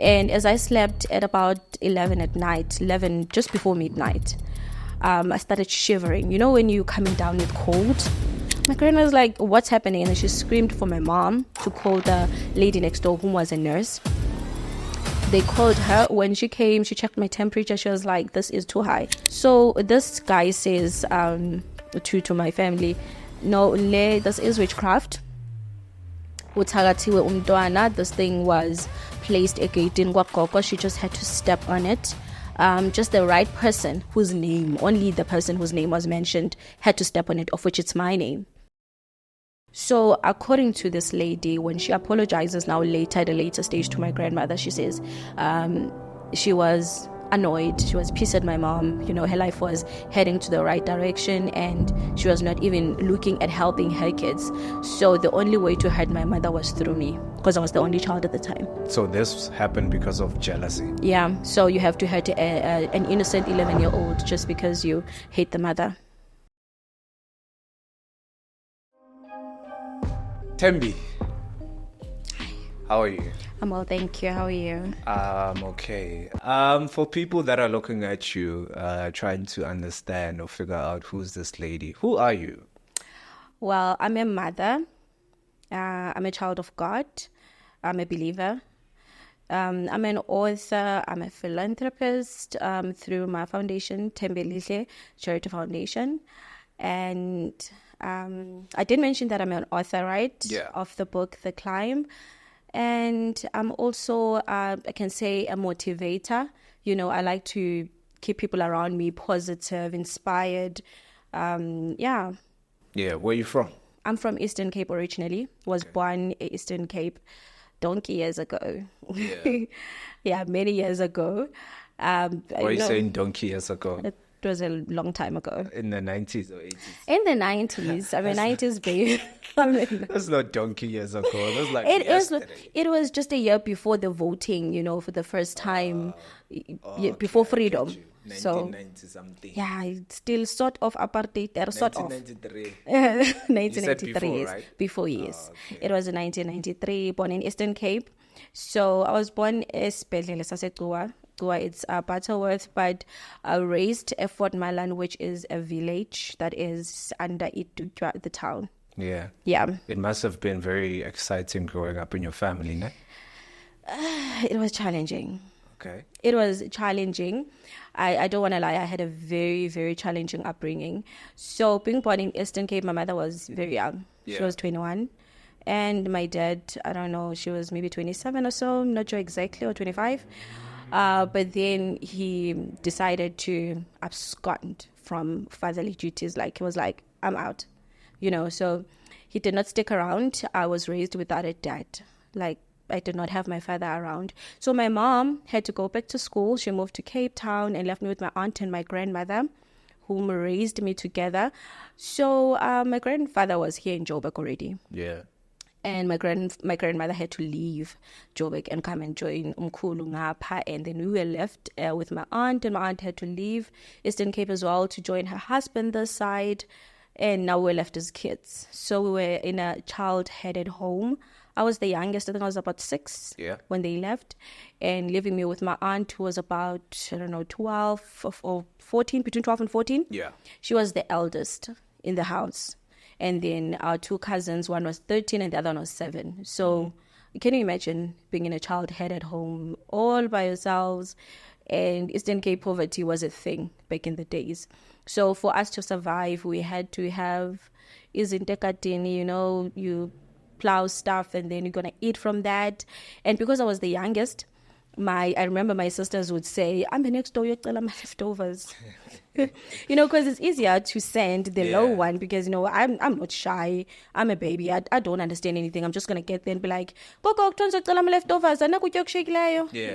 And as I slept at about 11 at night, 11 just before midnight, I started shivering. You know when you're coming down with cold? My grandma was like, what's happening? And she screamed for my mom to call the lady next door who was a nurse. They called her. When she came, she checked my temperature. She was like, this is too high. So this guy says to my family, no, this is witchcraft. This thing was placed again. She just had to step on it. Just the right person whose name, only the person whose name was mentioned, had to step on it, of which it's my name. So according to this lady, when she apologizes now later, at a later stage, to my grandmother, she says she was annoyed. She was pissed at my mom. You know, her life was heading to the right direction and she was not even looking at helping her kids. So the only way to hurt my mother was through me, because I was the only child at the time. So this happened because of jealousy? Yeah, so you have to hurt an innocent 11-year-old just because you hate the mother. Thembi, how are you? I'm well, thank you. How are you? I'm okay. For people that are looking at you, trying to understand or figure out who's this lady, who are you? Well, I'm a mother. I'm a child of God. I'm a believer. I'm an author. I'm a philanthropist through my foundation, Thembi Charity Foundation. And I did mention that I'm an author, right? Yeah. Of the book, The Climb. And I'm also, I can say, a motivator. You know, I like to keep people around me positive, inspired. Yeah. Yeah, where are you from? I'm from Eastern Cape originally. Was born in Eastern Cape donkey years ago. Yeah, Yeah, many years ago. Why are you saying donkey years ago? It was a long time ago. In the 90s or 80s? In the 90s. I'm a 90s baby. That's not donkey years ago. That's like yesterday. It was just a year before the voting, you know, for the first time, before freedom. 1990 something. Yeah, it's still sort of apartheid. Sort 1993. of. 1993. You said before, right? Before, yes. Okay. It was in 1993, born in Eastern Cape. So I was born in Gua. It's Butterworth, but I raised at Fort Malan, which is a village that is under Itutwa, the town. Yeah. Yeah. It must have been very exciting growing up in your family, no? It was challenging. Okay. It was challenging. I don't want to lie. I had a very, very challenging upbringing. So being born in Eastern Cape, my mother was very young. Yeah. She was 21. And my dad, I don't know, she was maybe 27 or so. I'm not sure exactly, or 25. But then he decided to abscond from fatherly duties. Like, he was like, I'm out, you know. So he did not stick around. I was raised without a dad. Like, I did not have my father around. So my mom had to go back to school. She moved to Cape Town and left me with my aunt and my grandmother, whom raised me together. So my grandfather was here in Joburg already. Yeah. And my grandmother had to leave Joburg and come and join Umkhulu ngapha. And then we were left with my aunt, and my aunt had to leave Eastern Cape as well to join her husband this side. And now we're left as kids. So we were in a child-headed home. I was the youngest. I think I was about 6 when they left. And leaving me with my aunt, who was about, 12 or 14, between 12 and 14. Yeah. She was the eldest in the house. And then our two cousins, one was 13 and the other one was 7. So can you imagine being in a child-headed home all by yourselves? And Eastern Cape poverty was a thing back in the days. So for us to survive, we had to have izintekatini, you plow stuff and then you're going to eat from that. And because I was the youngest, I remember my sisters would say, I'm the next door, you're my leftovers. Because it's easier to send the low one because, I'm not shy. I'm a baby. I don't understand anything. I'm just going to get there and be like, you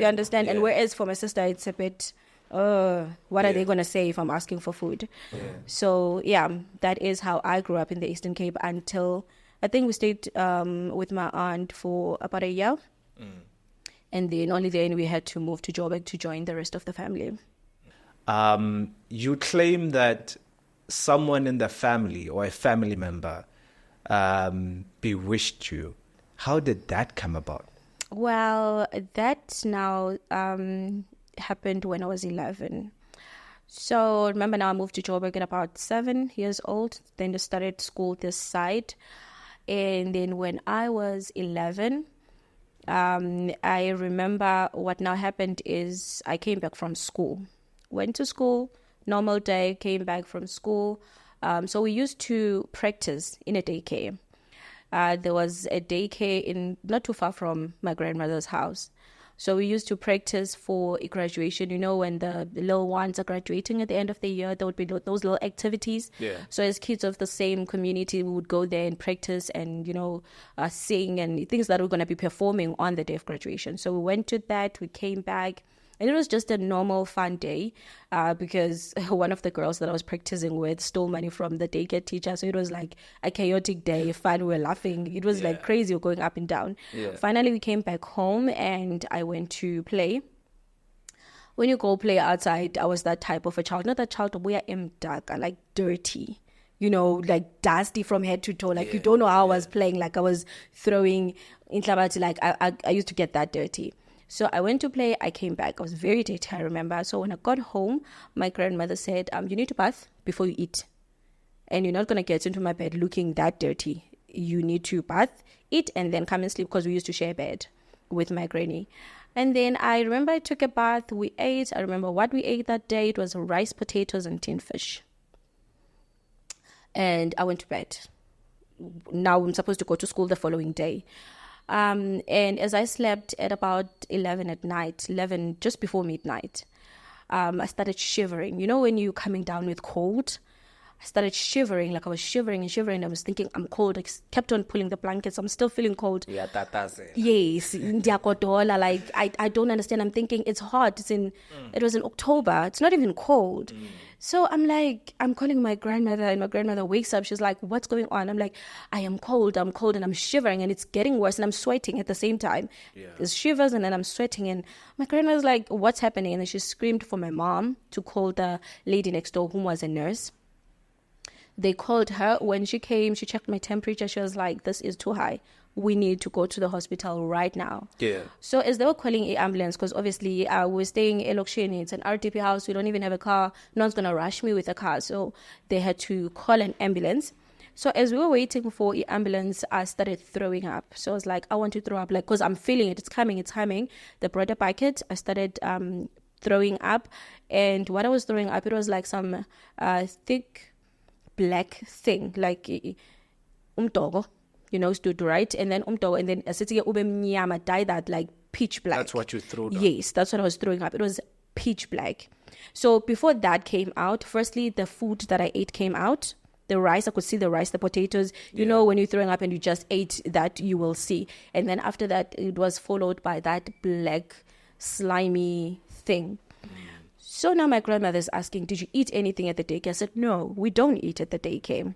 understand? Yeah. And whereas for my sister, it's a bit, what are they going to say if I'm asking for food? Yeah. So, that is how I grew up in the Eastern Cape until I think we stayed with my aunt for about a year. And then only then we had to move to Joburg to join the rest of the family. You claim that someone in the family or a family member bewitched you. How did that come about? Well, that now happened when I was 11. So remember now I moved to Joburg at about 7 years old. Then I started school this side. And then when I was 11, I remember what now happened is I came back from school. Went to school, normal day, came back from school. So we used to practice in a daycare. There was a daycare in not too far from my grandmother's house. So we used to practice for a graduation. You know, when the little ones are graduating at the end of the year, there would be those little activities. Yeah. So as kids of the same community, we would go there and practice and, sing and things that we're going to be performing on the day of graduation. So we went to that, we came back. And it was just a normal, fun day because one of the girls that I was practicing with stole money from the daycare teacher. So it was like a chaotic day, fun. We were laughing. It was like crazy. We were going up and down. Yeah. Finally, we came back home and I went to play. When you go play outside, I was that type of a child. Not that child, we are dark, like dirty. Like dusty from head to toe. Like you don't know how I was playing. Like I was throwing in Tlabati. Like I used to get that dirty. So I went to play, I came back. I was very dirty, I remember. So when I got home, my grandmother said, you need to bath before you eat. And you're not going to get into my bed looking that dirty. You need to bath, eat, and then come and sleep because we used to share a bed with my granny. And then I remember I took a bath, we ate. I remember what we ate that day. It was rice, potatoes, and tin fish. And I went to bed. Now I'm supposed to go to school the following day. And as I slept at about 11 at night, 11 just before midnight, I started shivering. You know when you're coming down with cold? I started shivering, like I was shivering and shivering. I was thinking, I'm cold. I kept on pulling the blankets. I'm still feeling cold. Yeah, yes, like I don't understand. I'm thinking it's hot. It was in October. It's not even cold. So I'm like, I'm calling my grandmother and my grandmother wakes up. She's like, what's going on? I'm like, I am cold and I'm shivering and it's getting worse and I'm sweating at the same time. Yeah. There's shivers and then I'm sweating and my grandmother's like, what's happening? And then she screamed for my mom to call the lady next door who was a nurse. They called her. When she came, she checked my temperature. She was like, this is too high. We need to go to the hospital right now. Yeah. So as they were calling an ambulance, because obviously we're staying in Eloksheni, it's an RDP house, we don't even have a car. No one's going to rush me with a car. So they had to call an ambulance. So as we were waiting for the ambulance, I started throwing up. So I was like, I want to throw up, like, because I'm feeling it. It's coming. They brought a bucket. I started throwing up. And what I was throwing up, it was like some thick black thing, like umtogo. Stood right, and then and then I dyed that like pitch black. That's what you threw down. Yes, that's what I was throwing up. It was pitch black. So before that came out, firstly, the food that I ate came out. The rice, I could see the rice, the potatoes. You know, when you're throwing up and you just ate that, you will see. And then after that, it was followed by that black, slimy thing. So now my grandmother's asking, did you eat anything at the daycare? I said, no, we don't eat at the daycare.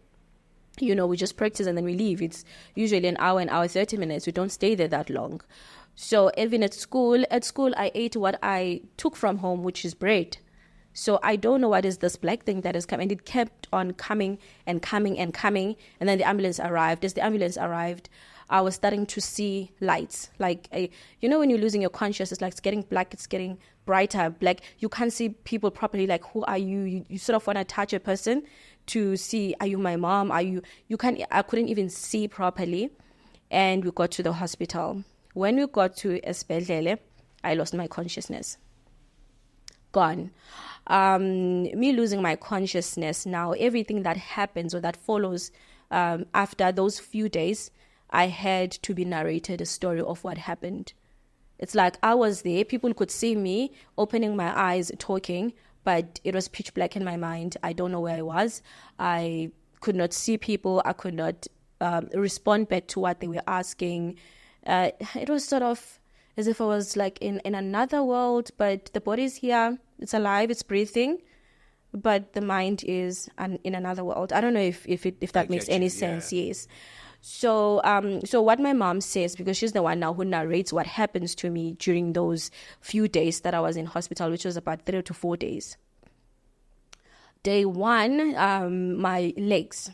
We just practice and then we leave. It's usually an hour, 30 minutes. We don't stay there that long. So even at school, I ate what I took from home, which is bread. So I don't know what is this black thing that is coming. And it kept on coming and coming and coming. And then the ambulance arrived. As the ambulance arrived, I was starting to see lights. Like, when you're losing your consciousness, like it's getting black, it's getting brighter, black. You can't see people properly. Like, who are you? You sort of want to touch a person to see, are you my mom? I couldn't even see properly. And we got to the hospital. When we got to Esbedlele, I lost my consciousness. Gone. Me losing my consciousness now, everything that happens or that follows after those few days, I had to be narrated a story of what happened. It's like I was there, people could see me opening my eyes, talking, but it was pitch black in my mind. I don't know where I was. I could not see people. I could not respond back to what they were asking. It was sort of as if I was like in another world, but the body's here. It's alive. It's breathing. But the mind is in another world. I don't know if that makes any sense. Yes. So what my mom says, because she's the one now who narrates what happens to me during those few days that I was in hospital, which was about 3 to 4 days. Day one, my legs,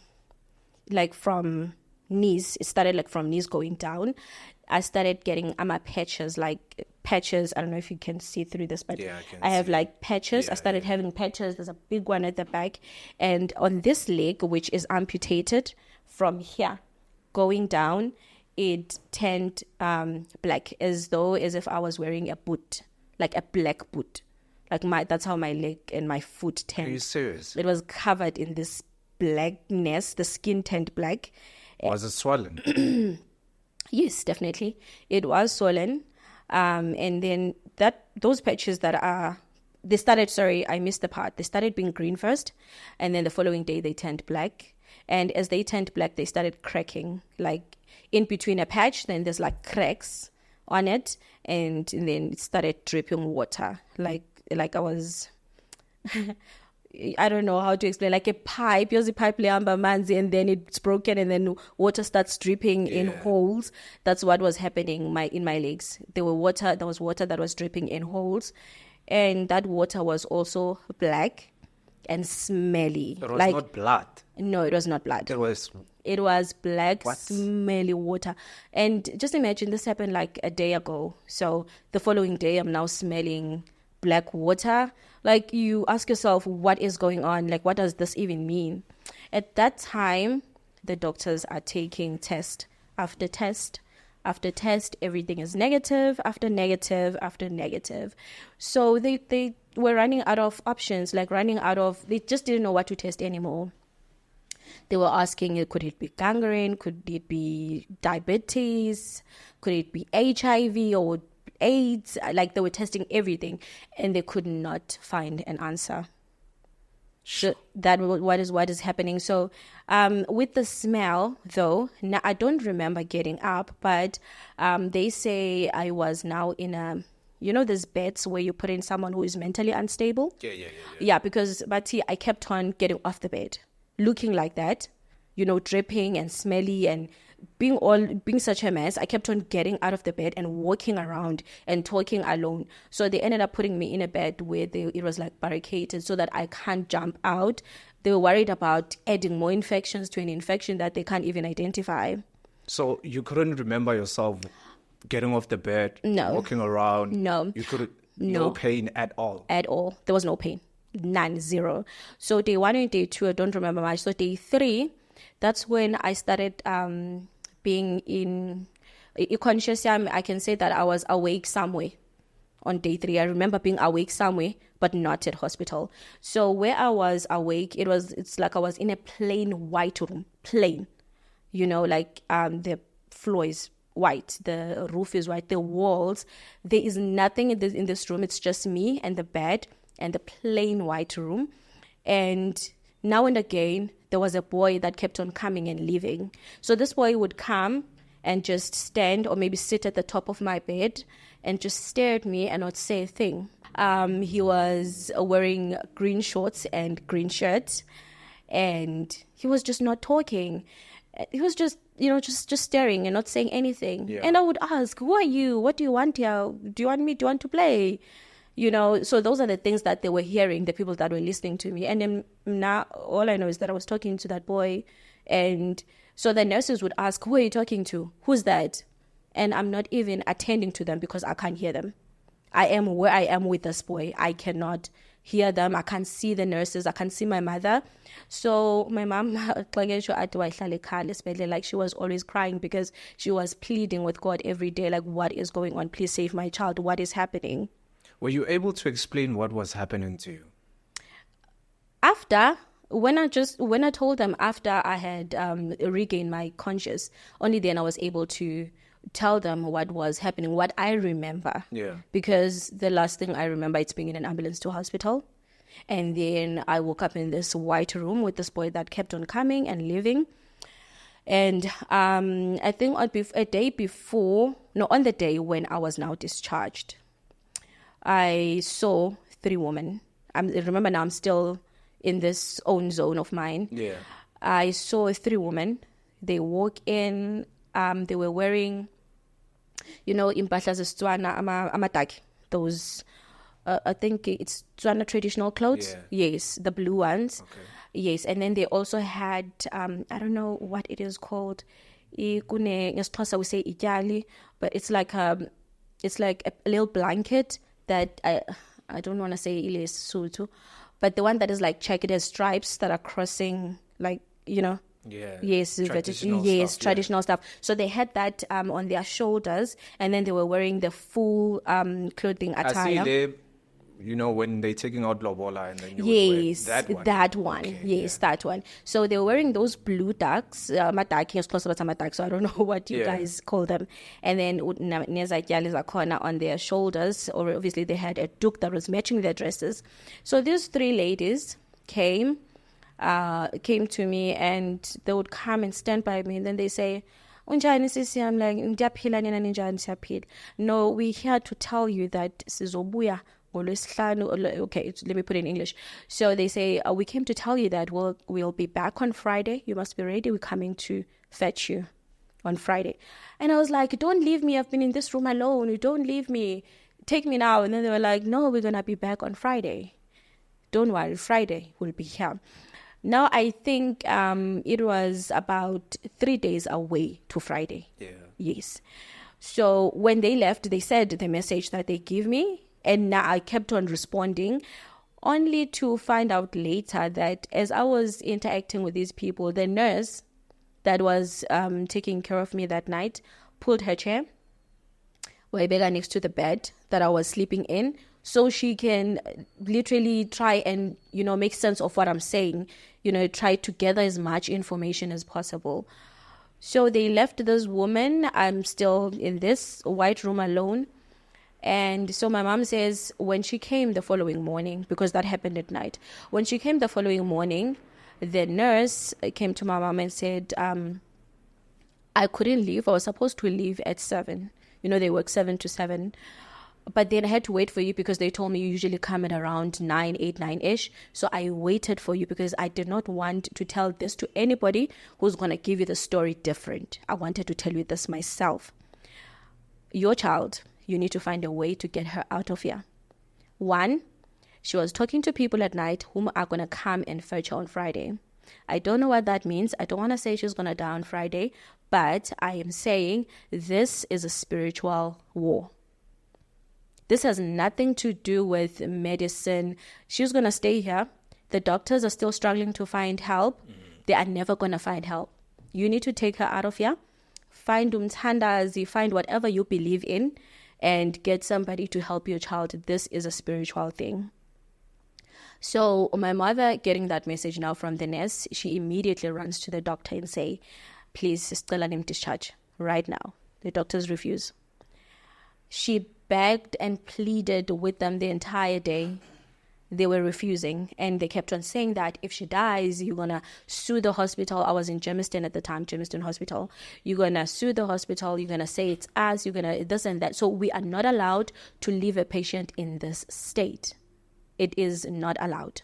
like from knees. It started like from knees going down. I started getting patches, like patches. I don't know if you can see through this, but Yeah, I have see. like patches. Yeah, I started having patches. There's a big one at the back. And on this leg, which is amputated from here going down, it turned black, as if I was wearing a boot, like a black boot. Like that's how my leg and my foot turned. Are you serious? It was covered in this blackness. The skin turned black. Was it swollen? Yes, definitely. It was swollen. And then those patches they started, sorry, I missed the part. They started being green first, and then the following day they turned black. And as they turned black, they started cracking. Like in between a patch, then there's like cracks on it, and then it started dripping water. Like I was... I don't know how to explain, like a pipe, use a pipe lehamba manzi, and then it's broken, and then water starts dripping in holes. That's what was happening in my legs. There was water that was dripping in holes, and that water was also black and smelly. It was not blood. No, it was not blood. It was black, smelly water. And just imagine this happened like a day ago. So the following day, I'm now smelling black water. Like, you ask yourself, what is going on? Like, what does this even mean? At that time, the doctors are taking test after test after test. Everything is negative after negative after negative. So they were running out of options, they just didn't know what to test anymore. They were asking, could it be gangrene? Could it be diabetes? Could it be HIV or AIDS? Like, they were testing everything, and they could not find an answer. So that what is happening. So with the smell, though, now I don't remember getting up, but they say I was now in these beds where you put in someone who is mentally unstable. Yeah, because I kept on getting off the bed, looking like that, dripping and smelly and being such a mess. I kept on getting out of the bed and walking around and talking alone. So they ended up putting me in a bed where it was like barricaded so that I can't jump out. They were worried about adding more infections to an infection that they can't even identify. So you couldn't remember yourself getting off the bed, walking around? No. You couldn't? No pain at all? At all. There was no pain. None, zero. So day 1 and day 2, I don't remember much. So day 3, that's when I started being in conscious. I can say that I was awake somewhere on day 3. I remember being awake somewhere, but not at hospital. So where I was awake, it's like I was in a plain white room, plain. The floor is white, the roof is white, the walls. There is nothing in this room. It's just me and the bed and the plain white room. And now and again, there was a boy that kept on coming and leaving. So this boy would come and just stand or maybe sit at the top of my bed and just stare at me and not say a thing. He was wearing green shorts and green shirts, and he was just not talking. He was just staring and not saying anything. Yeah. And I would ask, who are you? What do you want here? Do you want to play? So those are the things that they were hearing, the people that were listening to me. And then now all I know is that I was talking to that boy. And so the nurses would ask, who are you talking to? Who's that? And I'm not even attending to them because I can't hear them. I am where I am with this boy. I cannot hear them. I can't see the nurses. I can't see my mother. So my mom, like, she was always crying because she was pleading with God every day, like, what is going on? Please save my child. What is happening? Were you able to explain what was happening to you? When I told them after I had regained my conscious, only then I was able to tell them what was happening, what I remember. Yeah. Because the last thing I remember is being in an ambulance to hospital. And then I woke up in this white room with this boy that kept on coming and leaving. And I think on the day when I was now discharged, I saw 3 women. Remember now I'm still in this own zone of mine. Yeah. I saw 3 women. They walk in. They were wearing, impahla zesitswana amataki. Those, I think it's Tswana traditional clothes. Yeah. Yes, the blue ones. Okay. Yes, and then they also had, I don't know what it is called. we say ityali, but it's like a little blanket that I don't want to say ile Sotho, but the one that is like checked as stripes that are crossing, like, Yeah. Yes, traditional stuff. So they had that on their shoulders, and then they were wearing the full clothing attire. I see when they're taking out lobola and then you Yes, would wear that one. that one. Okay, Yes, that one. So they were wearing those blue ducks, so I don't know what you guys call them. And then on their shoulders, or obviously they had a duke that was matching their dresses. So these three ladies came to me, and they would come and stand by me, and then they say, "Unjani sisi?" I'm like, "Ndiyaphila nina ninjani siyaphila." No, we're here to tell you that sizobuya ngolwesihlanu. Okay, let me put it in English. So they say, we came to tell you that we'll be back on Friday. You must be ready. We're coming to fetch you on Friday. And I was like, "Don't leave me. I've been in this room alone. Don't leave me. Take me now." And then they were like, "No, we're gonna be back on Friday. Don't worry, Friday we'll be here." Now, I think it was about 3 days away to Friday. Yeah. Yes. So when they left, they said the message that they give me, and now I kept on responding, only to find out later that as I was interacting with these people, the nurse that was taking care of me that night pulled her chair next to the bed that I was sleeping in, so she can literally try and, make sense of what I'm saying, try to gather as much information as possible. So they left this woman. I'm still in this white room alone. And so my mom says when she came the following morning, because that happened at night, when she came the following morning, the nurse came to my mom and said, I couldn't leave. I was supposed to leave at 7. They work 7 to 7. But then I had to wait for you because they told me you usually come at around 9, 8, 9-ish. So I waited for you because I did not want to tell this to anybody who's going to give you the story different. I wanted to tell you this myself. Your child, you need to find a way to get her out of here. 1, she was talking to people at night whom are going to come and fetch her on Friday. I don't know what that means. I don't want to say she's going to die on Friday, but I am saying this is a spiritual war. This has nothing to do with medicine. She's going to stay here. The doctors are still struggling to find help. They are never going to find help. You need to take her out of here. Find Tshanda, find whatever you believe in, and get somebody to help your child. This is a spiritual thing. So my mother, getting that message now from the nurse, she immediately runs to the doctor and say, "Please, still an discharge right now." The doctors refuse. She begged and pleaded with them the entire day. They were refusing, and they kept on saying that if she dies, you're going to sue the hospital. I was in Germiston at the time, Germiston Hospital. You're going to sue the hospital. You're going to say it's us. You're going to this and that. So we are not allowed to leave a patient in this state. It is not allowed.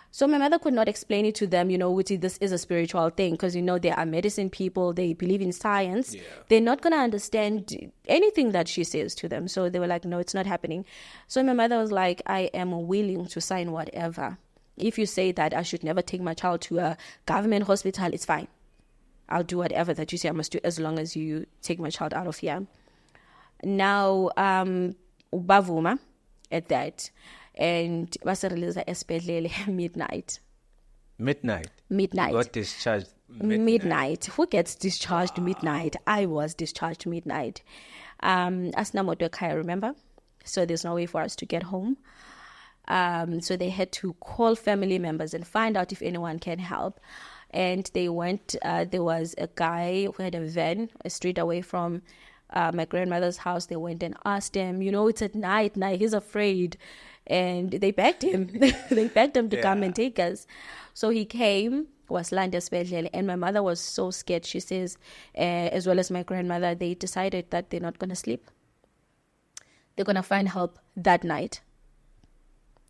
So my mother could not explain it to them, which this is a spiritual thing, because, they are medicine people. They believe in science. Yeah. They're not going to understand anything that she says to them. So they were like, no, it's not happening. So my mother was like, I am willing to sign whatever. If you say that I should never take my child to a government hospital, it's fine. I'll do whatever that you say I must do as long as you take my child out of here. Now, bavuma at that. And basariliza esibhedlele midnight. Midnight. Got discharged midnight. Who gets discharged midnight? I was discharged midnight. Asinamoto ekhaya, remember? So there's no way for us to get home. So they had to call family members and find out if anyone can help. And they went, there was a guy who had a van a street away from my grandmother's house. They went and asked him, it's at night, he's afraid. And they begged him. They begged him to come and take us. So he came, was landed specially, and my mother was so scared. She says, as well as my grandmother, they decided that they're not going to sleep. They're going to find help that night.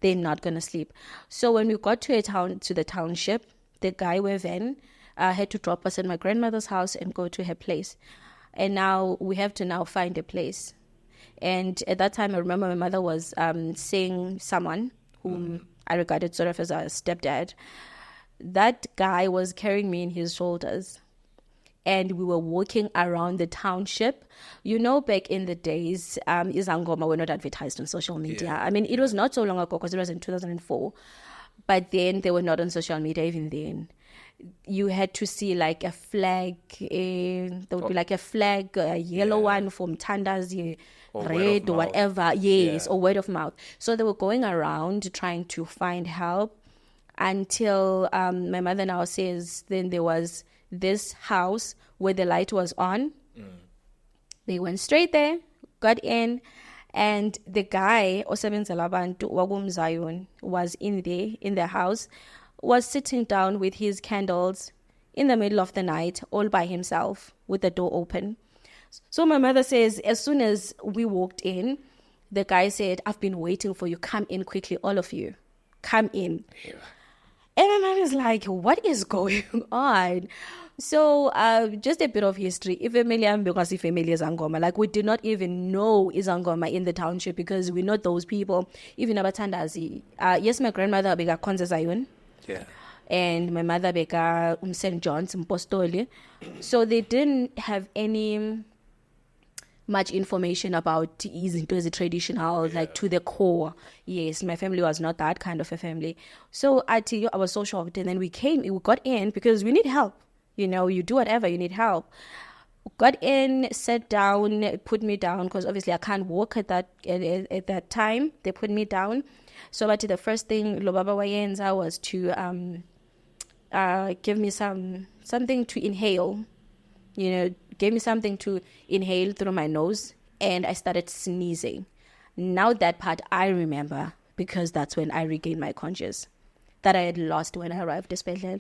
They're not going to sleep. So when we got to the township, the guy with van had to drop us at my grandmother's house and go to her place. And now we have to find a place. And at that time, I remember my mother was seeing someone whom I regarded sort of as a stepdad. That guy was carrying me in his shoulders. and we were walking around the township. You know, back in the days, izangoma were not advertised on social media. Yeah. I mean, it was not so long ago because it was in 2004, but then they were not on social media even then. You had to see like a flag, there would be like a flag, a yellow one from Tshanda's, red or whatever, or word of mouth. So they were going around trying to find help until my mother now says then there was this house where the light was on. They went straight there, got in, and the guy, Osebenzela Bantu Wagumzayun, was in there, in the house, was sitting down with his candles in the middle of the night, all by himself, with the door open. So my mother says, as soon as we walked in, the guy said, "I've been waiting for you. Come in quickly, all of you. Come in." Yeah. And my mom is like, what is going on? So just a bit of history. Because family is Angoma. Like, we did not even know is Angoma in the township because we're not those people. Even Abatandazi. Yes, my grandmother bega Konza Zayun. Yeah. And my mother bega St. John's Mpostoli. So they didn't have any much information about is traditional, like to the core. Yes, my family was not that kind of a family. So I tell you, I was so shocked. And then we got in because we need help. You know, you do whatever, you need help. Got in, sat down, put me down because obviously I can't walk at that time. They put me down. So but the first thing Lobaba Wayenza was to give me something to inhale. You know, gave me something to inhale through my nose, and I started sneezing. Now that part I remember because that's when I regained my conscious that I had lost when I arrived at hospital.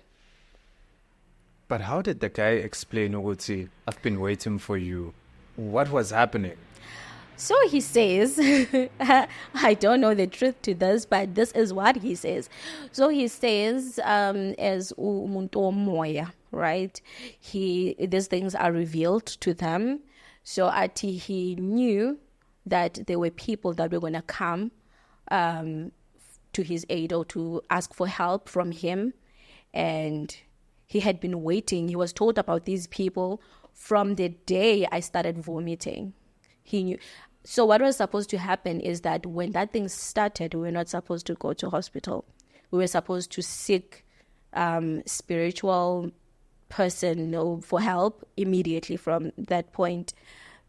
But how did the guy explain, Uguti, I've been waiting for you? What was happening? So he says, I don't know the truth to this, but this is what he says. So he says, as umuntu moya, right? These things are revealed to them. So he knew that there were people that were going to come to his aid or to ask for help from him. And he had been waiting. He was told about these people from the day I started vomiting. He knew. So what was supposed to happen is that when that thing started, we were not supposed to go to hospital. We were supposed to seek spiritual person for help immediately from that point.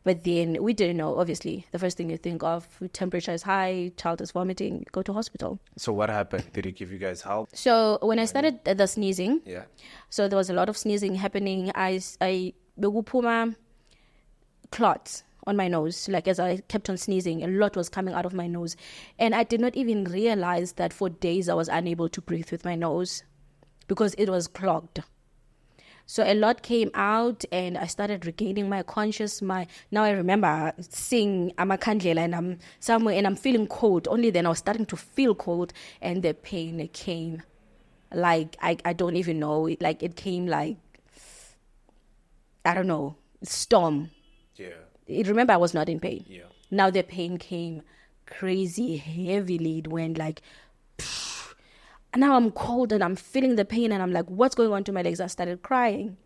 But then we didn't know, obviously. The first thing you think of, temperature is high, child is vomiting, go to hospital. So what happened? Did he give you guys help? So when I started the sneezing, so there was a lot of sneezing happening. I begupuma clots on my nose. Like as I kept on sneezing, a lot was coming out of my nose. And I did not even realize that for days I was unable to breathe with my nose because it was clogged. So a lot came out and I started regaining my conscious. Now I remember seeing Amakandlela and I'm somewhere and I'm feeling cold. Only then I was starting to feel cold and the pain came like, I don't even know. Like it came like, I don't know, storm. Yeah. Remember I was not in pain. Yeah. Now the pain came crazy heavily. It went like, and now I'm cold and I'm feeling the pain and I'm like, what's going on to my legs? I started crying.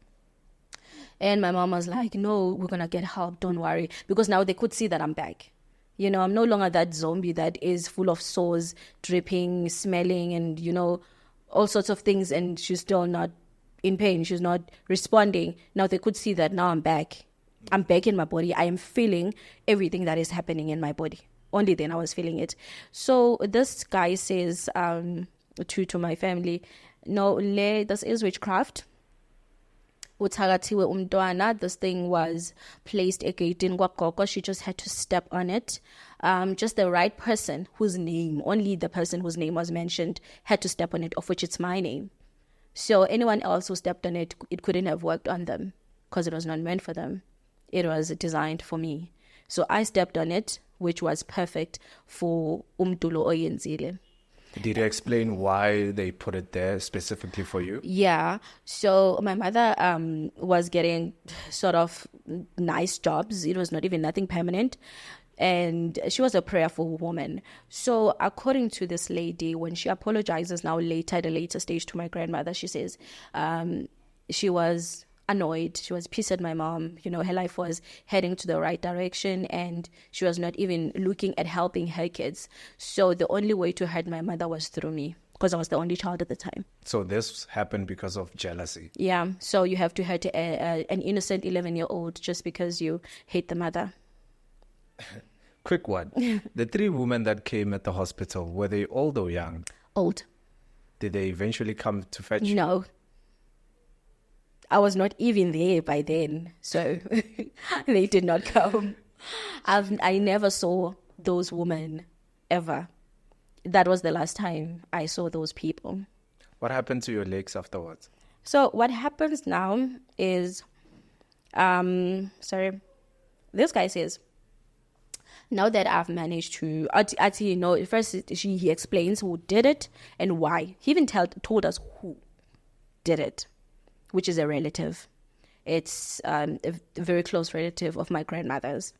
And my mom was like, no, we're going to get help. Don't worry. Because now they could see that I'm back. You know, I'm no longer that zombie that is full of sores, dripping, smelling, and, you know, all sorts of things. And she's still not in pain. She's not responding. Now they could see that now I'm back. I'm back in my body. I am feeling everything that is happening in my body. Only then I was feeling it. So this guy says, to my family, no, this is witchcraft. This thing was placed again. She just had to step on it. Just the right person whose name, only the person whose name was mentioned, had to step on it, of which it's my name. So anyone else who stepped on it, it couldn't have worked on them because it was not meant for them. It was designed for me. So I stepped on it, which was perfect for Umtulo Oyenzile. Did you explain why they put it there specifically for you? Yeah. So my mother was getting sort of nice jobs. It was not even nothing permanent. And she was a prayerful woman. So according to this lady, when she apologizes now later, at a later stage to my grandmother, she says she was annoyed. She was pissed at my mom. Her life was heading to the right direction, and she was not even looking at helping her kids. So the only way to hurt my mother was through me, because I was the only child at the time. So this happened because of jealousy. Yeah. So you have to hurt an innocent 11-year-old just because you hate the mother. Quick one. The 3 women that came at the hospital, were they old or young? Old. Did they eventually come to fetch you? No. I was not even there by then, so they did not come. I never saw those women, ever. That was the last time I saw those people. What happened to your legs afterwards? So what happens now is, this guy says, now that I've managed to, first he explains who did it and why. He even told us who did it, which is a relative. It's a very close relative of my grandmother's.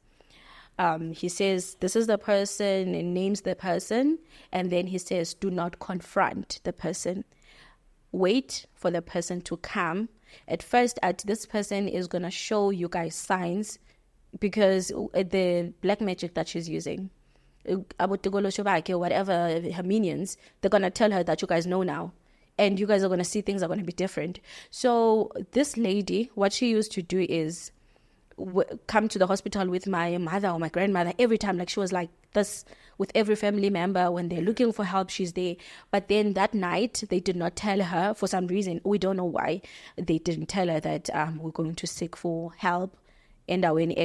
He says, this is the person, and names the person, and then he says, do not confront the person. Wait for the person to come. At first, this person is going to show you guys signs, because the black magic that she's using, whatever her minions, they're going to tell her that you guys know now. And you guys are going to see things are going to be different. So this lady, what she used to do is come to the hospital with my mother or my grandmother every time. Like, she was like this with every family member. When they're looking for help, she's there. But then that night, they did not tell her for some reason. We don't know why. They didn't tell her that we're going to seek for help. We're going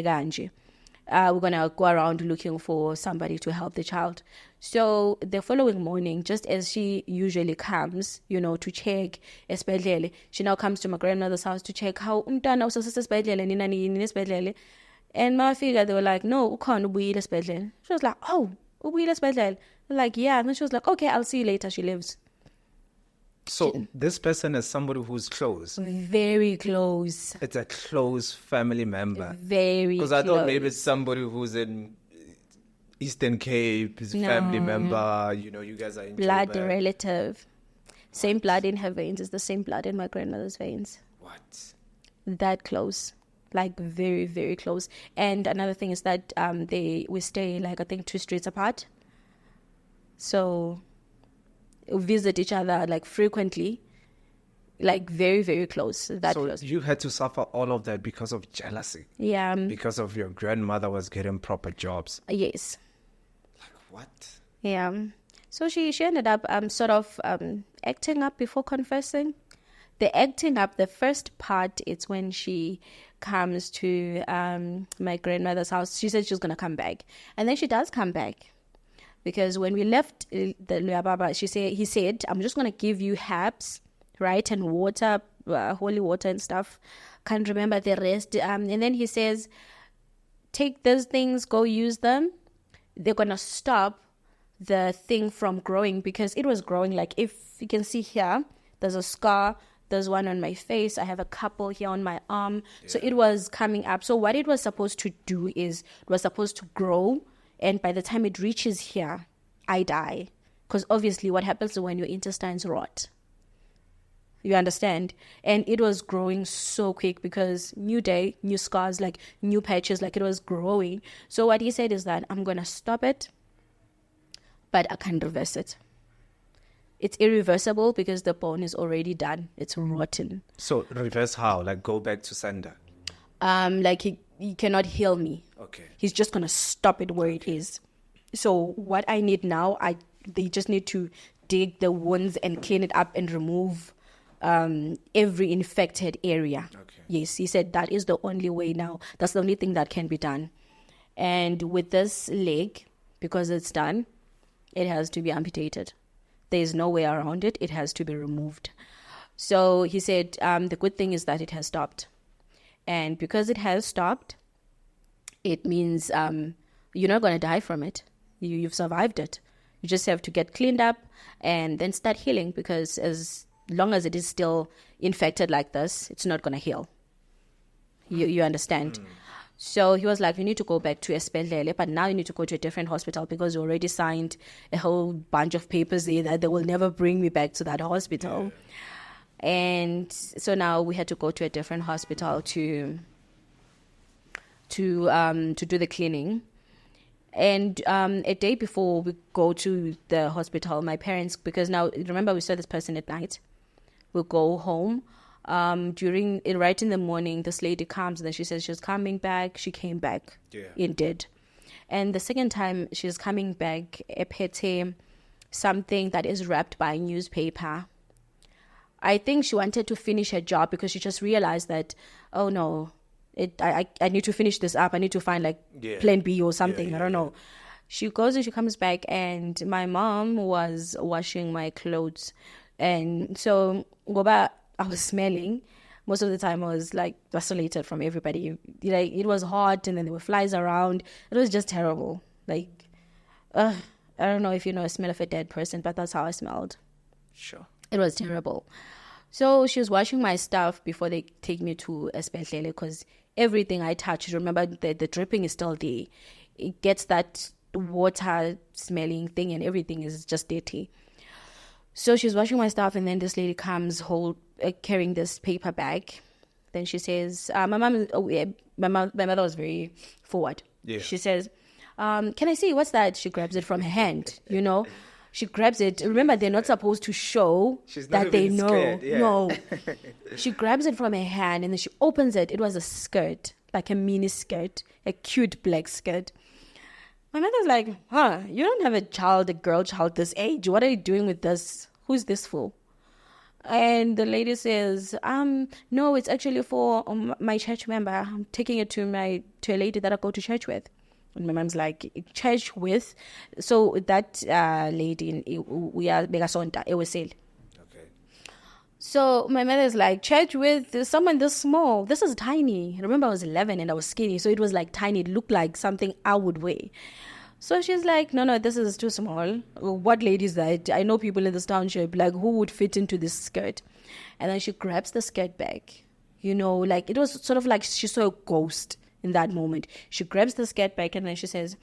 to go around looking for somebody to help the child. So the following morning, just as she usually comes, to check esibhedlele, she now comes to my grandmother's house to check how umntwana usasesibhedlele nina nini esibhedlele. And mafika, they were like, no, ukhona ubuyile esibhedlele. She was like, oh, ubuyile esibhedlele. Like, yeah. And then she was like, okay, I'll see you later. She lives. So this person is somebody who's close. Very close. It's a close family member. Very close. Because I thought maybe it's somebody who's in Eastern Cape, his family member, you guys are in blood Joburg. relative. Same blood in her veins is the same blood in my grandmother's veins. What? That close. Like, very, very close. And another thing is that we stay, like, I think 2 streets apart. So visit each other, like, frequently, like, very, very close. That so close. You had to suffer all of that because of jealousy. Yeah. Because of your grandmother was getting proper jobs. Yes. Like, what? Yeah. So she ended up sort of acting up before confessing. The acting up, the first part, it's when she comes to my grandmother's house. She said she was going to come back, and then she does come back. Because when we left the Luyababa, he said, I'm just going to give you herbs, right, and water, holy water and stuff. Can't remember the rest. And then he says, take those things, go use them. They're going to stop the thing from growing, because it was growing. Like, if you can see here, there's a scar. There's one on my face. I have a couple here on my arm. Yeah. So it was coming up. So what it was supposed to do is it was supposed to grow. And by the time it reaches here, I die. Because obviously what happens when your intestines rot. You understand? And it was growing so quick, because new day, new scars, like new patches, like it was growing. So what he said is that I'm going to stop it, but I can't reverse it. It's irreversible because the bone is already done. It's rotten. So reverse how? Like, go back to sender? Like he cannot heal me. Okay. He's just going to stop it where it is. So what I need now, they just need to dig the wounds and clean it up and remove every infected area. Okay. Yes, he said that is the only way now. That's the only thing that can be done. And with this leg, because it's done, it has to be amputated. There's no way around it. It has to be removed. So he said the good thing is that it has stopped. And because it has stopped, it means you're not going to die from it. You've survived it. You just have to get cleaned up and then start healing, because as long as it is still infected like this, it's not going to heal. You understand? So he was like, you need to go back to Esibhedlele, but now you need to go to a different hospital, because you already signed a whole bunch of papers there that they will never bring me back to that hospital. And so now we had to go to a different hospital to do the cleaning. And a day before we go to the hospital, my parents, because now remember we saw this person at night, we'll go home. Right in the morning, this lady comes and then she says she's coming back. She came back indeed. And the second time she's coming back, epete something that is wrapped by a newspaper. I think she wanted to finish her job because she just realized that, oh no, I need to finish this up. I need to find plan B or something. I don't know. She goes and she comes back, and my mom was washing my clothes. And so I was smelling. Most of the time I was isolated from everybody. It was hot, and then there were flies around. It was just terrible. I don't know if you know a smell of a dead person, but that's how I smelled. Sure. It was terrible. So she was washing my stuff before they take me to Espetlele, because everything I touch, remember the dripping is still there. It gets that water smelling thing and everything is just dirty. So she's washing my stuff, and then this lady comes carrying this paper bag. Then she says, my mother was very forward. Yeah. She says, can I see what's that? She grabs it from her hand, She grabs it. Remember, they're not supposed to show that they know. Scared, yeah. No. She grabs it from her hand and then she opens it. It was a skirt, like a mini skirt, a cute black skirt. My mother's like, you don't have a girl child this age. What are you doing with this? Who's this for? And the lady says, no, it's actually for my church member. I'm taking it to a lady that I go to church with. And my mom's like, church with? So that lady, we are Begasonta, it was sale. Okay. So my mother's like, church with someone this small. This is tiny. Remember, I was 11 and I was skinny. So it was tiny. It looked like something I would wear. So she's like, no, this is too small. What lady is that? I know people in this township, who would fit into this skirt? And then she grabs the skirt back. It was sort of like she saw a ghost. In that moment, she grabs the skirt back and then she says,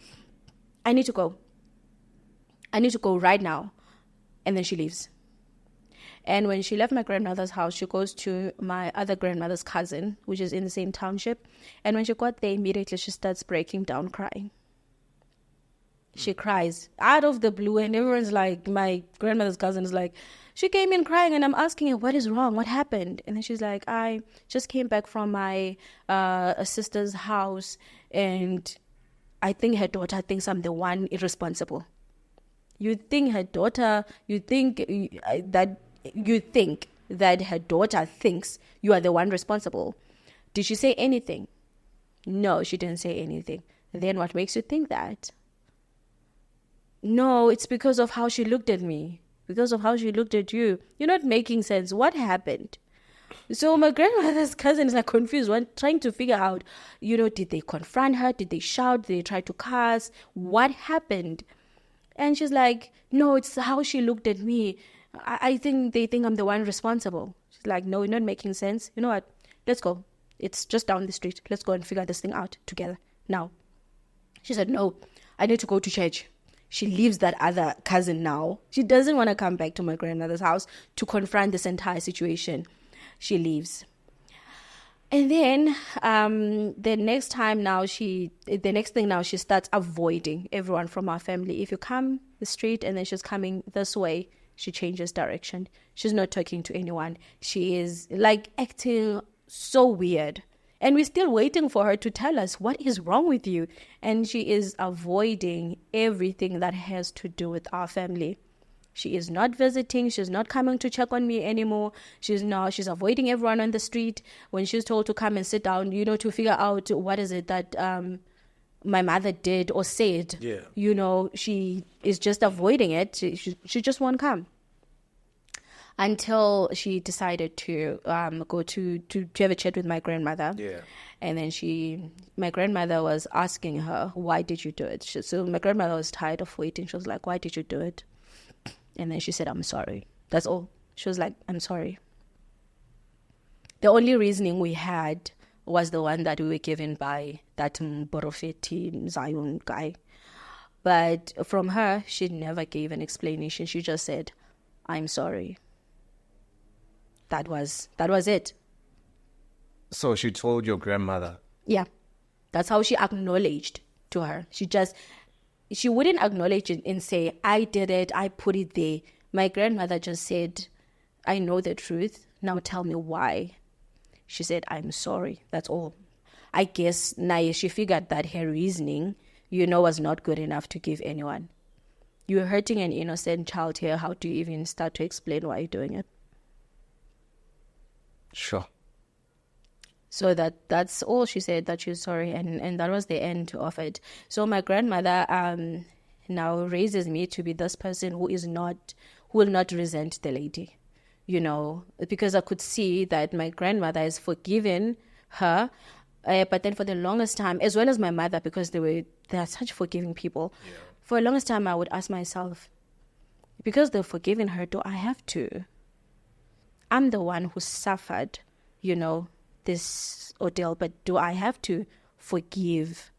I need to go right now. And then she leaves. And when she left my grandmother's house, she goes to my other grandmother's cousin, which is in the same township. And when she got there, immediately she starts breaking down crying. She cries out of the blue, and everyone's like, my grandmother's cousin is like, she came in crying, and I'm asking her, what is wrong? What happened? And then she's like, I just came back from my sister's house, and I think her daughter thinks I'm the one irresponsible. You think her daughter, you think that her daughter thinks you are the one responsible. Did she say anything? No, she didn't say anything. Then what makes you think that? No, it's because of how she looked at me. Because of how she looked at you. You're not making sense. What happened? So my grandmother's cousin is confused, trying to figure out, did they confront her? Did they shout? Did they try to curse? What happened? And she's like, no, it's how she looked at me. I think they think I'm the one responsible. She's like, no, you're not making sense. You know what? Let's go. It's just down the street. Let's go and figure this thing out together now. She said, no, I need to go to church. She leaves that other cousin now. She doesn't want to come back to my grandmother's house to confront this entire situation. She leaves. And then the next thing now, she starts avoiding everyone from our family. If you come the street and then she's coming this way, she changes direction. She's not talking to anyone. She is acting so weird. And we're still waiting for her to tell us what is wrong with you. And she is avoiding everything that has to do with our family. She is not visiting. She's not coming to check on me anymore. She's avoiding everyone on the street. When she's told to come and sit down, to figure out what is it that my mother did or said. Yeah. She is just avoiding it. She just won't come. Until she decided to go to have a chat with my grandmother. Yeah. And then my grandmother was asking her, why did you do it? So my grandmother was tired of waiting. She was like, why did you do it? And then she said, I'm sorry. That's all. She was like, I'm sorry. The only reasoning we had was the one that we were given by that Borofeti Zion guy. But from her, she never gave an explanation. She just said, I'm sorry. that was it. So she told your grandmother? Yeah. That's how she acknowledged to her. She wouldn't acknowledge it and say, I did it, I put it there. My grandmother just said, I know the truth. Now tell me why. She said, I'm sorry. That's all. I guess Naya, she figured that her reasoning, was not good enough to give anyone. You're hurting an innocent child here. How do you even start to explain why you're doing it? Sure. So that's all she said, that she's sorry, and that was the end of it. So my grandmother now raises me to be this person who will not resent the lady, because I could see that my grandmother has forgiven her, but then for the longest time, as well as my mother, because they are such forgiving people. Yeah. For the longest time, I would ask myself, because they've forgiven her, do I have to? I'm the one who suffered, this ordeal, but do I have to forgive?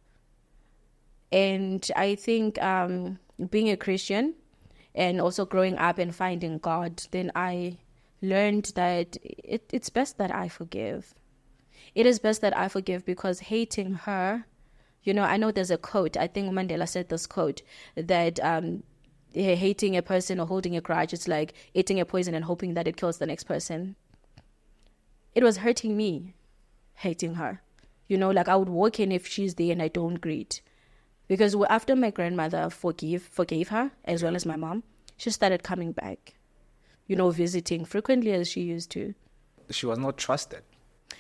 And I think being a Christian and also growing up and finding God, then I learned that it's best that I forgive. It is best that I forgive, because hating her, I know there's a quote, I think Mandela said this quote, that hating a person or holding a grudge, it's like eating a poison and hoping that it kills the next person. It was hurting me, hating her. Like I would walk in if she's there and I don't greet. Because after my grandmother forgave her, as well as my mom, she started coming back, visiting frequently as she used to. She was not trusted.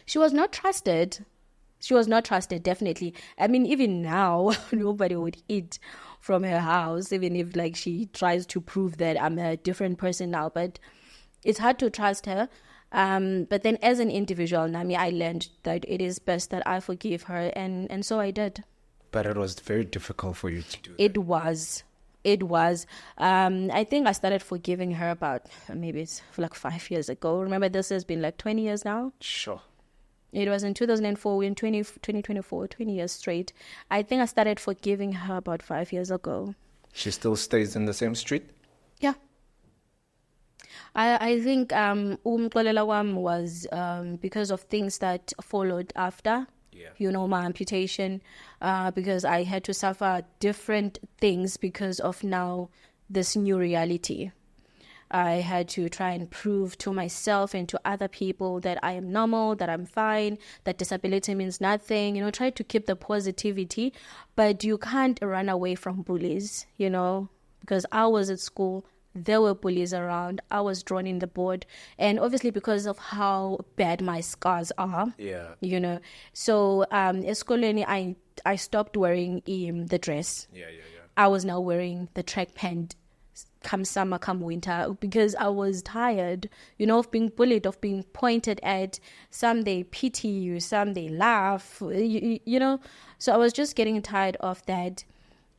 She was not trusted. She was not trusted, definitely. I mean, even now, nobody would eat from her house, even if she tries to prove that I'm a different person now. But it's hard to trust her. But then as an individual, Nami, I learned that it is best that I forgive her, and so I did. But it was very difficult for you to do that. It was. I think I started forgiving her about, maybe it's 5 years ago. Remember, this has been 20 years now? Sure. It was in 2004, we're in 2024, 20 years straight. I think I started forgiving her about 5 years ago. She still stays in the same street? Yeah. I think umxolela wam was because of things that followed after. Yeah. My amputation, because I had to suffer different things because of now this new reality. I had to try and prove to myself and to other people that I am normal, that I'm fine, that disability means nothing, try to keep the positivity, but you can't run away from bullies, because I was at school, there were bullies around, I was drawn in the board, and obviously because of how bad my scars are, so eskoleni, I stopped wearing the dress. I was now wearing the track pant, come summer, come winter, because I was tired, of being bullied, of being pointed at. Some they pity you, some they laugh, so I was just getting tired of that.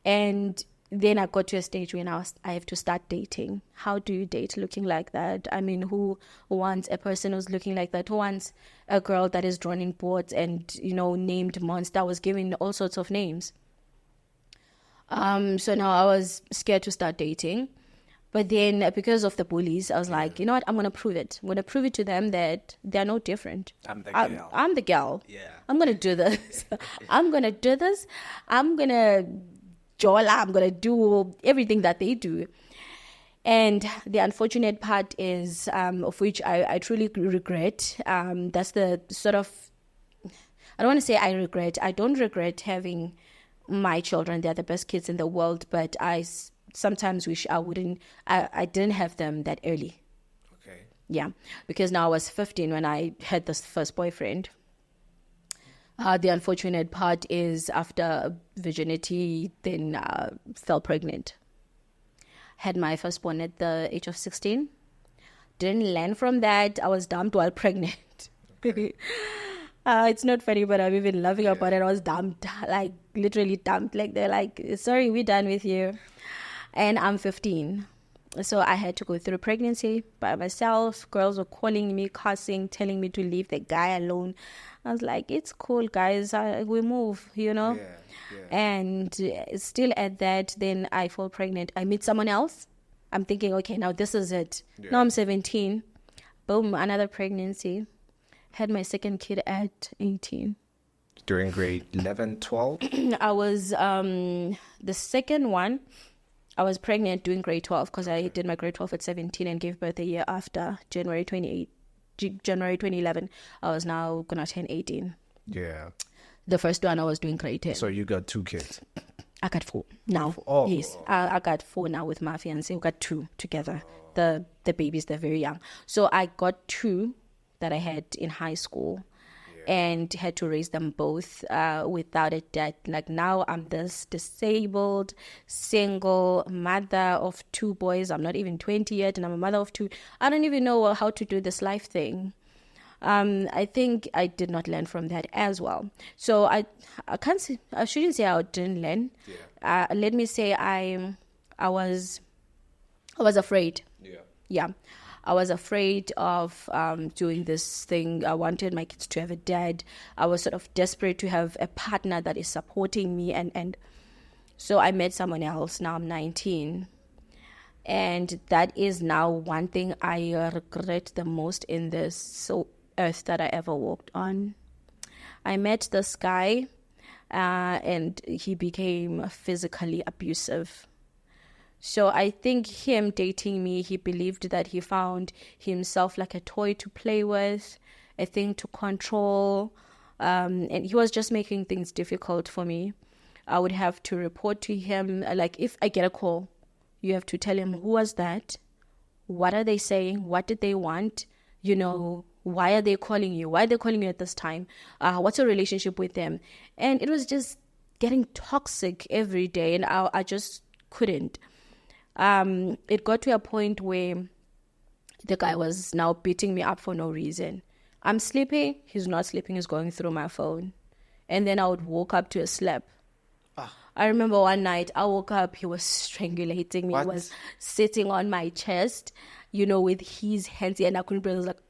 And then I got to a stage when I have to start dating. How do you date looking like that? I mean, who wants a person who's looking like that? Who wants a girl that is drawn in boards and, named monster? I was given all sorts of names. So now I was scared to start dating. But then because of the bullies, I was like, you know what? I'm going to prove it. I'm going to prove it to them that they're no different. I'm the girl. I'm the girl. Yeah. I'm going to do this. I'm going to do this. I'm going to jola. I'm going to do everything that they do. And the unfortunate part is, of which I truly regret, that's the sort of, I don't want to say I regret. I don't regret having my children. They're the best kids in the world, but I sometimes wish I didn't have them that early. Okay. Yeah, because now I was 15 when I had this first boyfriend. The unfortunate part is after virginity, then fell pregnant. Had my firstborn at the age of 16. Didn't learn from that. I was dumped while pregnant. Okay. It's not funny, but I'm even laughing about it. I was dumped, literally dumped. They're like, sorry, we're done with you. And I'm 15. So I had to go through pregnancy by myself. Girls were calling me, cussing, telling me to leave the guy alone. I was like, it's cool, guys. We move, Yeah. And still at that, then I fall pregnant. I meet someone else. I'm thinking, okay, now this is it. Yeah. Now I'm 17. boom, another pregnancy. Had my second kid at 18. During grade 11, 12? I was, the second one, I was pregnant doing grade 12 because I did my grade 12 at 17 and gave birth a year after, January 2011. I was now going to turn 18. Yeah. The first one I was doing grade 10. So you got 2 kids? I got 4 now. Oh. Yes, I got 4 now with my fiancé. We got 2 together. The babies, they're very young. So I got 2 that I had in high school. And had to raise them both without a dad. Like now I'm this disabled, single mother of 2 boys. I'm not even 20 yet and I'm a mother of 2. I don't even know how to do this life thing. I think I did not learn from that as well. So I shouldn't say I didn't learn. Yeah. Let me say I was afraid. Yeah. I was afraid of doing this thing. I wanted my kids to have a dad. I was sort of desperate to have a partner that is supporting me. And so I met someone else. Now I'm 19. And that is now one thing I regret the most in this earth that I ever walked on. I met this guy and he became physically abusive. So I think him dating me, he believed that he found himself like a toy to play with, a thing to control. And he was just making things difficult for me. I would have to report to him. Like if I get a call, you have to tell him, who was that? What are they saying? What did they want? You know, why are they calling you? Why are they calling you at this time? What's your relationship with them? And it was just getting toxic every day. And I just couldn't. It got to a point where the guy was now beating me up for no reason. I'm sleeping, he's not sleeping, he's going through my phone. And then I would woke up to a slap. I remember one night I woke up, he was strangulating me. What? He was sitting on my chest, with his hands, and I couldn't breathe. I was like,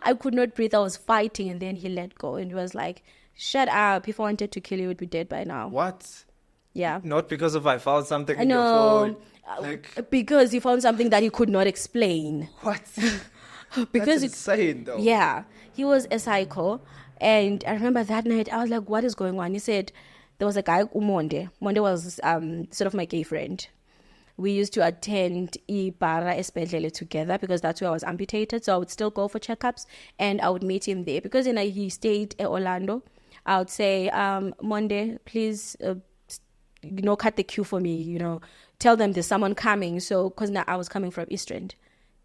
I could not breathe. I was fighting, and then he let go and he was like, shut up. If I wanted to kill you, you'd be dead by now. What? Yeah. Not because of I found something in your phone. Because he found something that he could not explain. What? Because that's insane, though. Yeah, he was a psycho, and I remember that night I was like, "What is going on?" He said there was a guy, Monde. Monde was sort of my gay friend. We used to attend Ibara Espedlele together because that's where I was amputated. So I would still go for checkups, and I would meet him there because he stayed in Orlando. I would say, Monde, please. Cut the queue for me, tell them there's someone coming. So, because now I was coming from Eastern,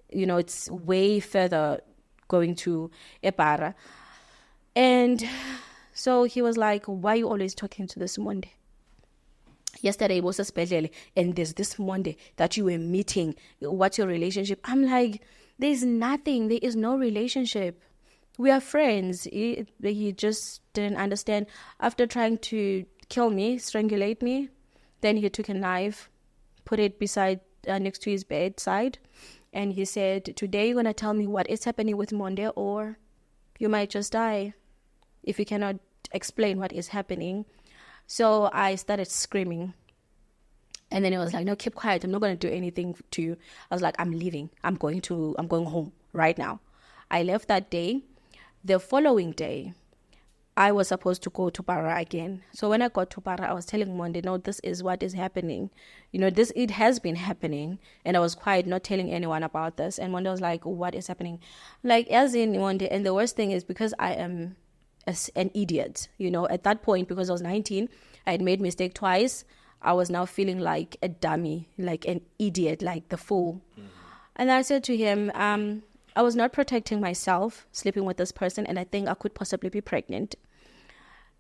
it's way further going to Epara. And so he was like, why are you always talking to this Monday? Yesterday was a special, and there's this Monday that you were meeting. What's your relationship? I'm like, there's nothing. There is no relationship. We are friends. He just didn't understand. After trying to kill me, strangulate me, then he took a knife, put it beside next to his bedside, and he said, today you're gonna tell me what is happening with Monde, or you might just die if you cannot explain what is happening. So I started screaming, and then he was like, no, keep quiet, I'm not gonna do anything to you. I was like, I'm leaving, I'm going home right now. I left that day. The following day, I was supposed to go to Para again. So when I got to Para, I was telling Monde, no, this is what is happening. It has been happening. And I was quiet, not telling anyone about this. And Monde was like, what is happening? Like, as in Monde, and the worst thing is because I am an idiot, at that point, because I was 19, I had made mistake twice. I was now feeling like a dummy, like an idiot, like the fool. Mm-hmm. And I said to him, I was not protecting myself, sleeping with this person, and I think I could possibly be pregnant.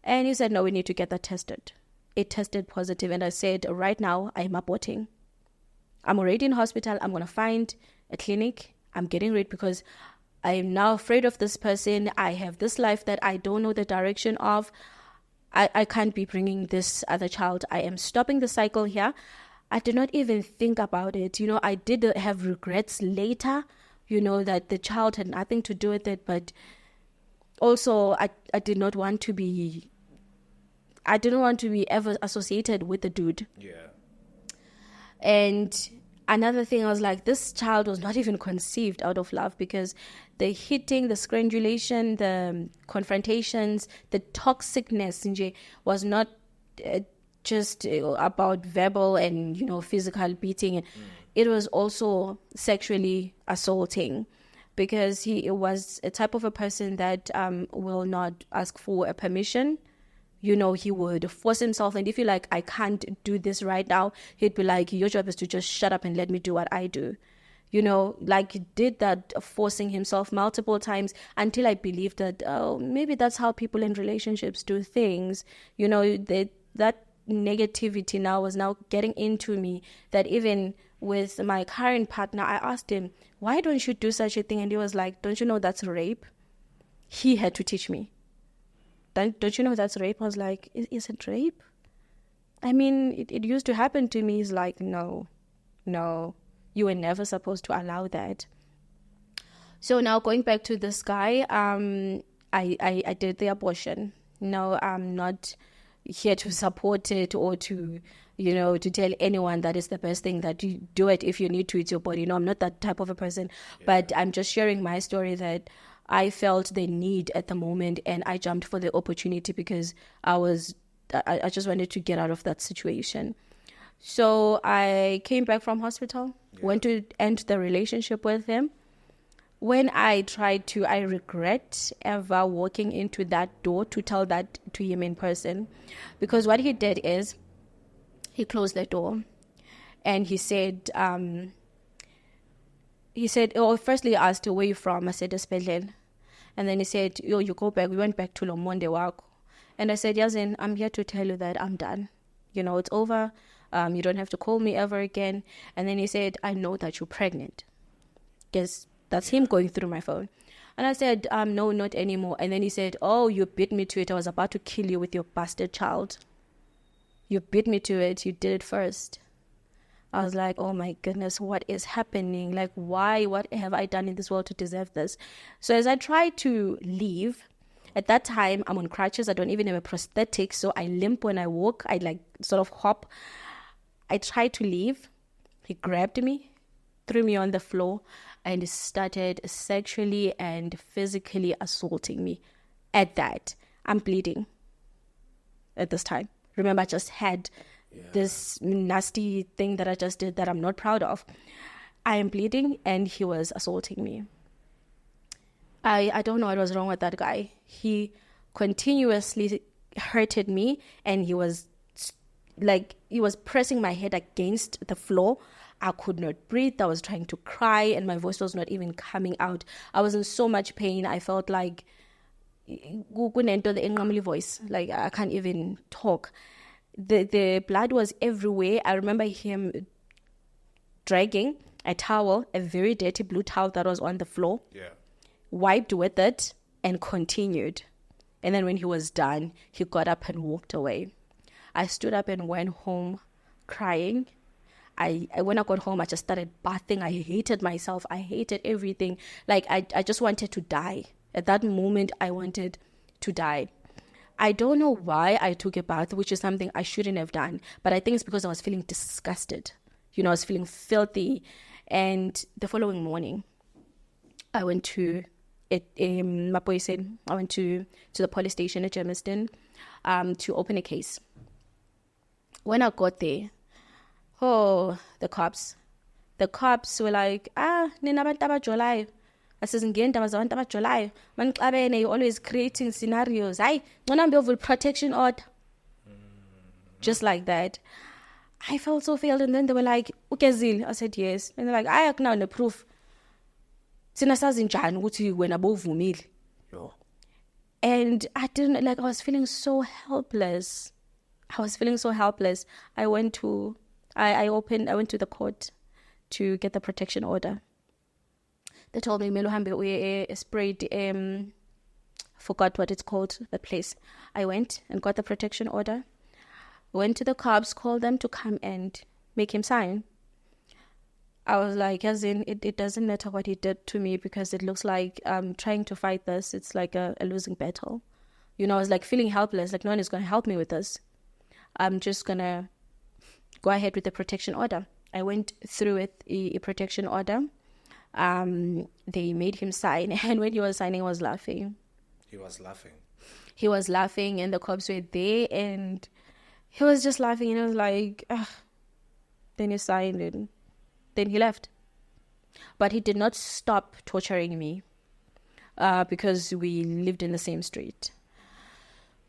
And he said, no, we need to get that tested. It tested positive, and I said, right now, I'm aborting. I'm already in hospital. I'm going to find a clinic. I'm getting rid because I'm now afraid of this person. I have this life that I don't know the direction of. I can't be bringing this other child. I am stopping the cycle here. I did not even think about it. I did have regrets later, that the child had nothing to do with it, but also I didn't want to be ever associated with the dude. Yeah. And Another thing, I was like, this child was not even conceived out of love, because the hitting, the strangulation, the confrontations, the toxicness nje was not just about verbal and, physical beating. It was also sexually assaulting, because he was a type of a person that will not ask for a permission. He would force himself. And if you're like, I can't do this right now, he'd be like, your job is to just shut up and let me do what I do. Like he did that, forcing himself multiple times, until I believed that, maybe that's how people in relationships do things. That negativity now was now getting into me, that even with my current partner, I asked him, why don't you do such a thing? And he was like, don't you know that's rape? He had to teach me. Don't you know that's rape? I was like, is it rape? I mean, it used to happen to me. He's like, no, you were never supposed to allow that. So now going back to this guy, I did the abortion. No, I'm not here to support it or to tell anyone that is the best thing, that you do it if you need to. It's your body. No, I'm not that type of a person. Yeah. But I'm just sharing my story, that I felt the need at the moment, and I jumped for the opportunity because I just wanted to get out of that situation. So I came back from hospital, went to end the relationship with him. When I regret ever walking into that door to tell that to him in person, because what he did is he closed the door and he said, firstly he asked, where you from? I said, Espedlel. And then he said, you go back. We went back to Lomonde Wako. And I said, Yazin, I'm here to tell you that I'm done. It's over. You don't have to call me ever again. And then he said, I know that you're pregnant. Guess that's him going through my phone. And I said, no, not anymore. And then he said, oh, you beat me to it. I was about to kill you with your bastard child. You beat me to it. You did it first. I was like, oh my goodness, what is happening? Like, why? What have I done in this world to deserve this? So as I tried to leave, at that time, I'm on crutches. I don't even have a prosthetic. So I limp when I walk. I sort of hop. I tried to leave. He grabbed me, threw me on the floor, and started sexually and physically assaulting me. At that, I'm bleeding at this time. Remember, I just had this nasty thing that I just did that I'm not proud of. I am bleeding, and he was assaulting me. I don't know what was wrong with that guy. He continuously hurted me, and he was pressing my head against the floor. I could not breathe. I was trying to cry, and my voice was not even coming out. I was in so much pain. I felt like the voice, like I can't even talk. The blood was everywhere. I remember him dragging a towel, a very dirty blue towel that was on the floor, wiped with it, and continued. And then when he was done, he got up and walked away. I stood up and went home crying. When I got home, I just started bathing. I hated myself. I hated everything. Like, I just wanted to die. At that moment, I wanted to die. I don't know why I took a bath, which is something I shouldn't have done. But I think it's because I was feeling disgusted. I was feeling filthy. And the following morning, I went to I went to the police station at Germiston to open a case. When I got there, the cops were like, nina abantu abajolayo. Asizingeni ndaba zabantu abajolayo. Manixabene, you're always creating scenarios. Hayi, ngcono mbe protection order. Just like that. I felt so failed, and then they were like, ukezile. I said yes. And they're like, akunawo ne-proof. Thina sazi njani ukuthi wena bowuvumile. And I was feeling so helpless. I went to the court to get the protection order. They told me, Meluhambe, we sprayed, forgot what it's called, the place. I went and got the protection order. Went to the cops, called them to come and make him sign. I was like, as in, it doesn't matter what he did to me, because it looks like trying to fight this, it's like a losing battle. I was like feeling helpless, like no one is going to help me with this. I'm just going to go ahead with the protection order. I went through with a protection order. They made him sign, and when he was signing, he was laughing. He was laughing. He was laughing, and the cops were there, and he was just laughing, and he was like, ugh. Then he signed it. Then he left. But he did not stop torturing me because we lived in the same street.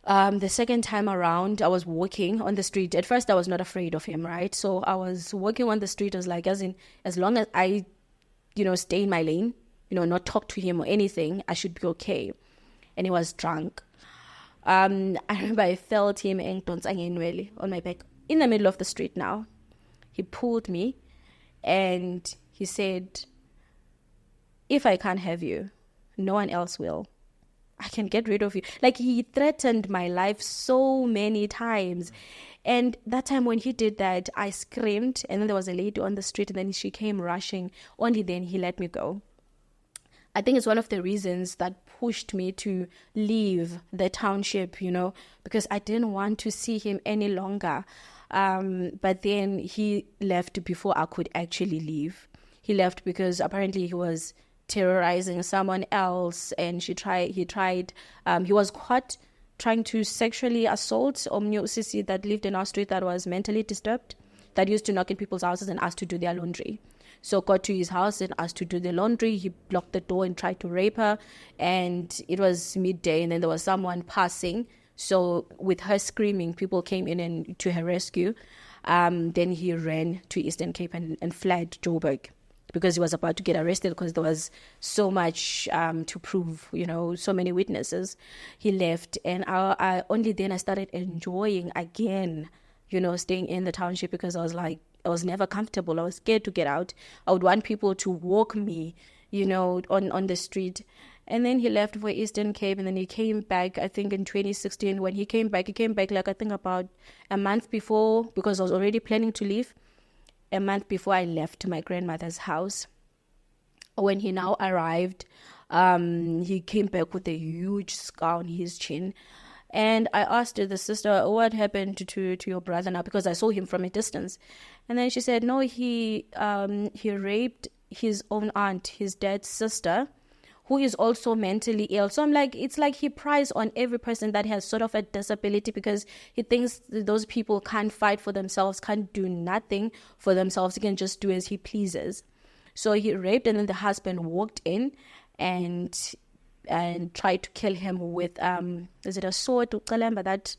The second time around, I was walking on the street. At first, I was not afraid of him, right? So I was walking on the street. I was like, as long as I, stay in my lane, not talk to him or anything, I should be okay. And he was drunk. I remember I felt him on my back in the middle of the street now. He pulled me and he said, if I can't have you, no one else will. I can get rid of you. Like, he threatened my life so many times. And that time when he did that, I screamed, and then there was a lady on the street, and then she came rushing. Only then he let me go. I think it's one of the reasons that pushed me to leave the township, because I didn't want to see him any longer. But then he left before I could actually leave. He left because apparently he was terrorizing someone else, and he was caught trying to sexually assault Omnyo that lived in our street that was mentally disturbed, that used to knock in people's houses and ask to do their laundry. So got to his house and asked to do the laundry. He blocked the door and tried to rape her, and it was midday, and then there was someone passing. So with her screaming, people came in and to her rescue. Then he ran to Eastern Cape and fled Joburg, because he was about to get arrested because there was so much to prove, so many witnesses. He left, and I only then I started enjoying again, staying in the township, because I was like, I was never comfortable. I was scared to get out. I would want people to walk me, on the street. And then he left for Eastern Cape, and then he came back, I think in 2016. When he came back like, I think about a month before, because I was already planning to leave. A month before I left my grandmother's house. When he now arrived, he came back with a huge scar on his chin. And I asked the sister, what happened to your brother now? Because I saw him from a distance. And then she said, no, he raped his own aunt, his dad's sister, who is also mentally ill. So I'm like, it's like he pries on every person that has sort of a disability, because he thinks those people can't fight for themselves, can't do nothing for themselves. He can just do as he pleases. So he raped, and then the husband walked in and tried to kill him with is it a sword, that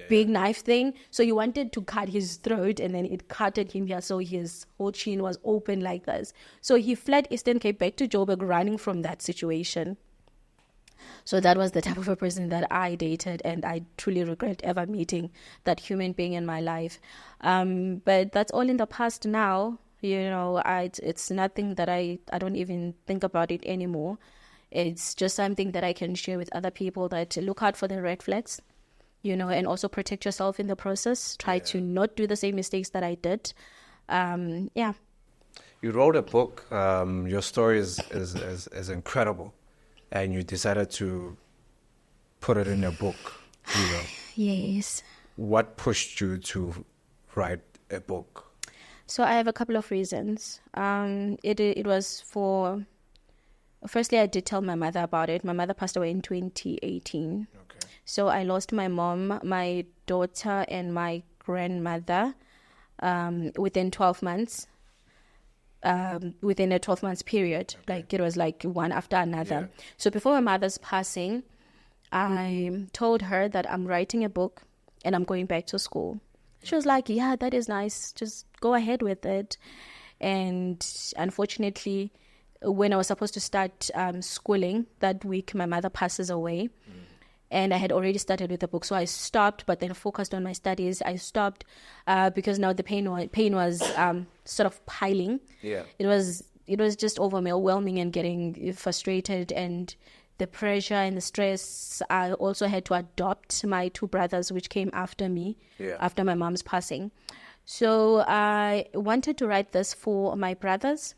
big knife thing. So he wanted to cut his throat, and then it cutted him here, so his whole chin was open like this. So he fled Eastern Cape back to Joburg, running from that situation. So that was the type of a person that I dated, and I truly regret ever meeting that human being in my life. But that's all in the past now. It's nothing that I don't even think about it anymore. It's just something that I can share with other people, that look out for the red flags, and also protect yourself in the process. Try to not do the same mistakes that I did. You wrote a book. Your story is incredible, and you decided to put it in a book. Yes. What pushed you to write a book? So I have a couple of reasons. It was for... Firstly, I did tell my mother about it. My mother passed away in 2018. Okay. So I lost my mom, my daughter, and my grandmother within 12 months. Within a 12 months period. Okay. Like, it was like one after another. Yeah. So before my mother's passing, I told her that I'm writing a book and I'm going back to school. She was like, yeah, that is nice. Just go ahead with it. And unfortunately, when I was supposed to start schooling that week, my mother passes away. And I had already started with the book. So I stopped, but then focused on my studies. I stopped because now the pain was sort of piling. Yeah. It was just overwhelming and getting frustrated, and the pressure and the stress. I also had to adopt my two brothers, which came after me, after my mom's passing. So I wanted to write this for my brothers,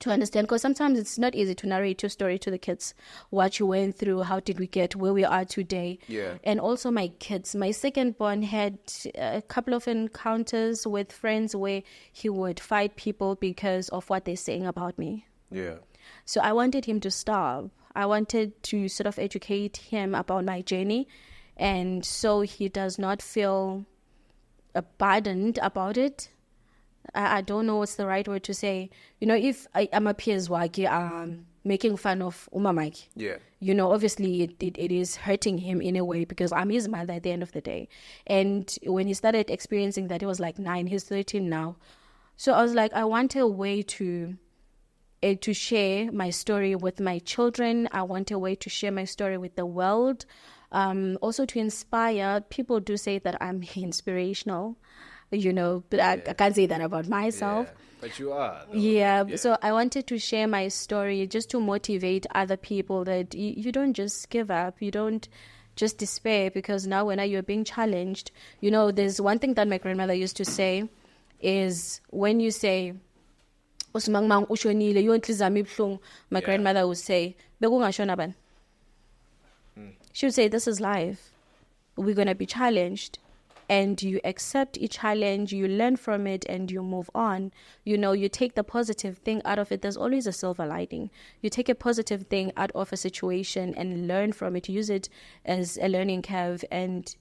to understand, because sometimes it's not easy to narrate your story to the kids, what you went through, how did we get where we are today. Yeah. And also my kids, my second born had a couple of encounters with friends where he would fight people because of what they're saying about me. Yeah. So I wanted him to stop. I wanted to sort of educate him about my journey, and so he does not feel burdened about it. I don't know what's the right word to say. If I'm a peers waki, making fun of Umamaki. Yeah. Obviously it is hurting him in a way, because I'm his mother at the end of the day. And when he started experiencing that, he was like 9, he's 13 now. So I was like, I want a way to share my story with my children. I want a way to share my story with the world. Also to inspire. People do say that I'm inspirational. But I can't say that about myself. Yeah, but you are. Though. Yeah, so I wanted to share my story just to motivate other people that you don't just give up, you don't just despair, because now when you're being challenged, there's one thing that my grandmother used to say is, when you say, my grandmother would say, she would say, this is life. We're going to be challenged. And you accept each challenge, you learn from it, and you move on. You take the positive thing out of it. There's always a silver lining. You take a positive thing out of a situation and learn from it. Use it as a learning curve. And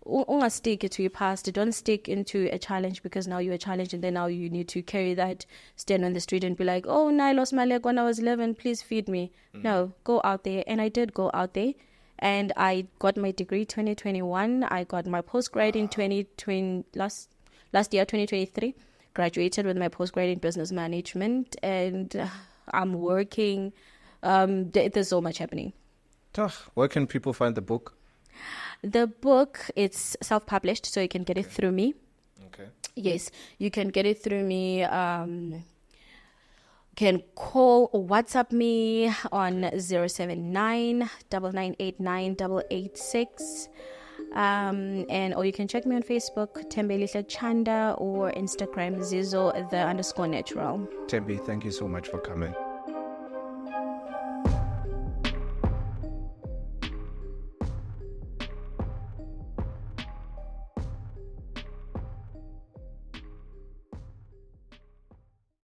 don't stick it to your past. Don't stick into a challenge because now you're a challenge, and then now you need to carry that, stand on the street and be like, oh, no, I lost my leg when I was 11. Please feed me. No, go out there. And I did go out there. And I got my degree 2021. I got my postgrad in 2020, last year, 2023. Graduated with my postgrad in business management. And I'm working. There's so much happening. Where can people find the book? The book, it's self-published, so you can get it through me. Okay. Yes, you can get it through me. Can call or WhatsApp me on 079 9989 886. Or you can check me on Facebook, Thembi Tshanda, or Instagram, Zizo_natural. Thembi, thank you so much for coming.